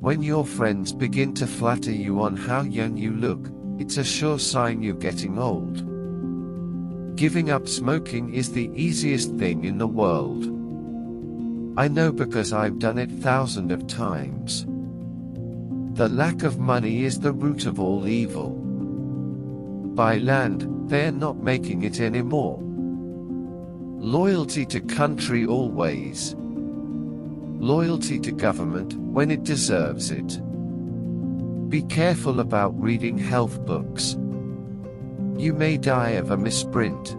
When your friends begin to flatter you on how young you look, it's a sure sign you're getting old. Giving up smoking is the easiest thing in the world. I know because I've done it thousands of times. The lack of money is the root of all evil. Buy land, they're not making it anymore. Loyalty to country always. Loyalty to government when it deserves it. Be careful about reading health books. You may die of a misprint.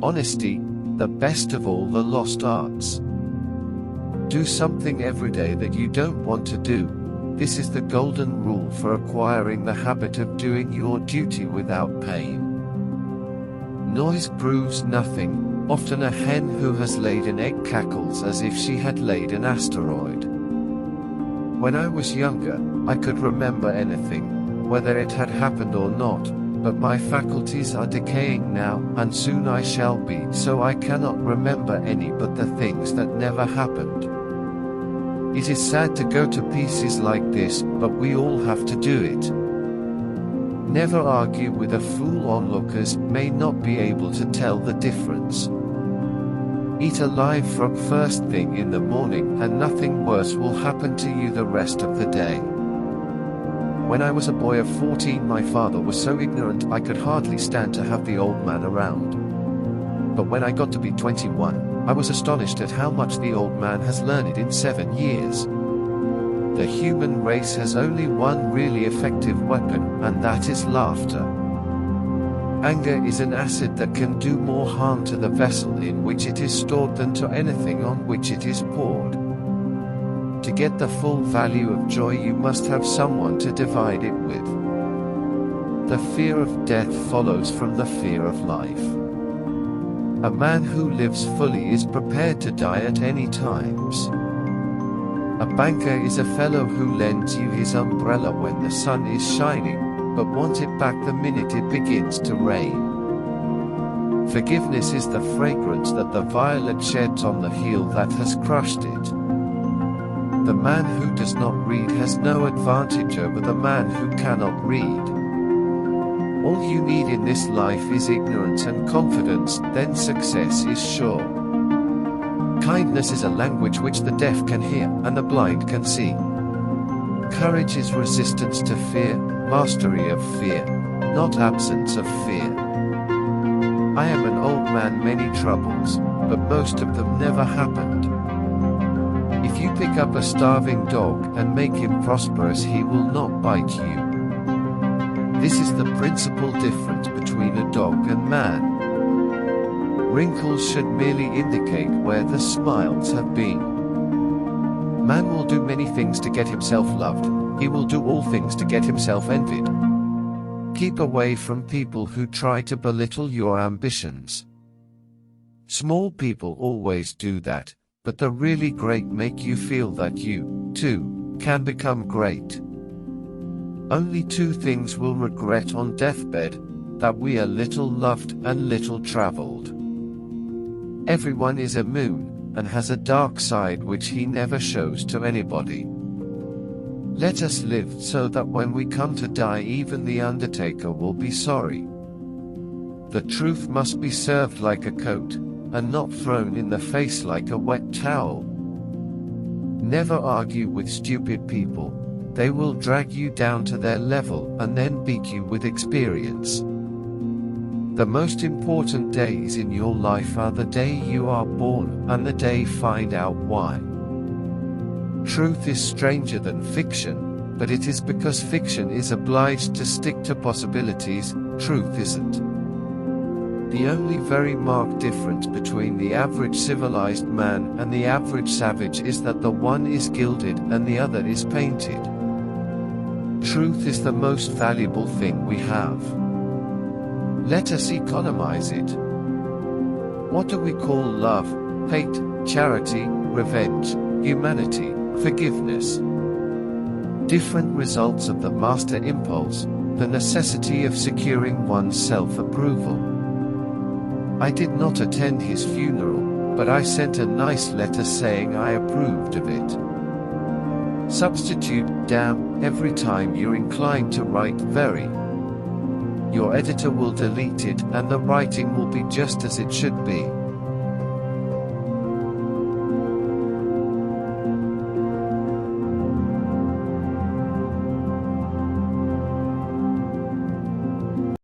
Honesty, the best of all the lost arts. Do something every day that you don't want to do. This is the golden rule for acquiring the habit of doing your duty without pain. Noise proves nothing. Often a hen who has laid an egg cackles as if she had laid an asteroid. When I was younger, I could remember anything, whether it had happened or not, but my faculties are decaying now, and soon I shall be, so I cannot remember any but the things that never happened. It is sad to go to pieces like this, but we all have to do it. Never argue with a fool. Onlookers may not be able to tell the difference. Eat a live frog first thing in the morning, and nothing worse will happen to you the rest of the day. When I was a boy of 14, my father was so ignorant I could hardly stand to have the old man around. But when I got to be 21, I was astonished at how much the old man has learned in 7 years. The human race has only one really effective weapon, and that is laughter. Anger is an acid that can do more harm to the vessel in which it is stored than to anything on which it is poured. To get the full value of joy, you must have someone to divide it with. The fear of death follows from the fear of life. A man who lives fully is prepared to die at any times. A banker is a fellow who lends you his umbrella when the sun is shining, but wants it back the minute it begins to rain. Forgiveness is the fragrance that the violet sheds on the heel that has crushed it. The man who does not read has no advantage over the man who cannot read. All you need in this life is ignorance and confidence, then success is sure. Kindness is a language which the deaf can hear and the blind can see. Courage is resistance to fear, mastery of fear, not absence of fear. I am an old man, many troubles, but most of them never happened. If you pick up a starving dog and make him prosperous, he will not bite you. This is the principal difference between a dog and man. Wrinkles should merely indicate where the smiles have been. Man will do many things to get himself loved. He will do all things to get himself envied. Keep away from people who try to belittle your ambitions. Small people always do that, but the really great make you feel that you, too, can become great. Only 2 things we'll regret on deathbed: that we are little loved and little traveled. Everyone is a moon, and has a dark side which he never shows to anybody. Let us live so that when we come to die, even the undertaker will be sorry. The truth must be served like a coat, and not thrown in the face like a wet towel. Never argue with stupid people. They will drag you down to their level and then beat you with experience. The most important days in your life are the day you are born and the day find out why. Truth is stranger than fiction, but it is because fiction is obliged to stick to possibilities, truth isn't. The only very marked difference between the average civilized man and the average savage is that the one is gilded and the other is painted. Truth is the most valuable thing we have. Let us economize it. What do we call love, hate, charity, revenge, humanity, forgiveness? Different results of the master impulse, the necessity of securing one's self-approval. I did not attend his funeral, but I sent a nice letter saying I approved of it. Substitute damn every time you're inclined to write very. Your editor will delete it, and the writing will be just as it should be.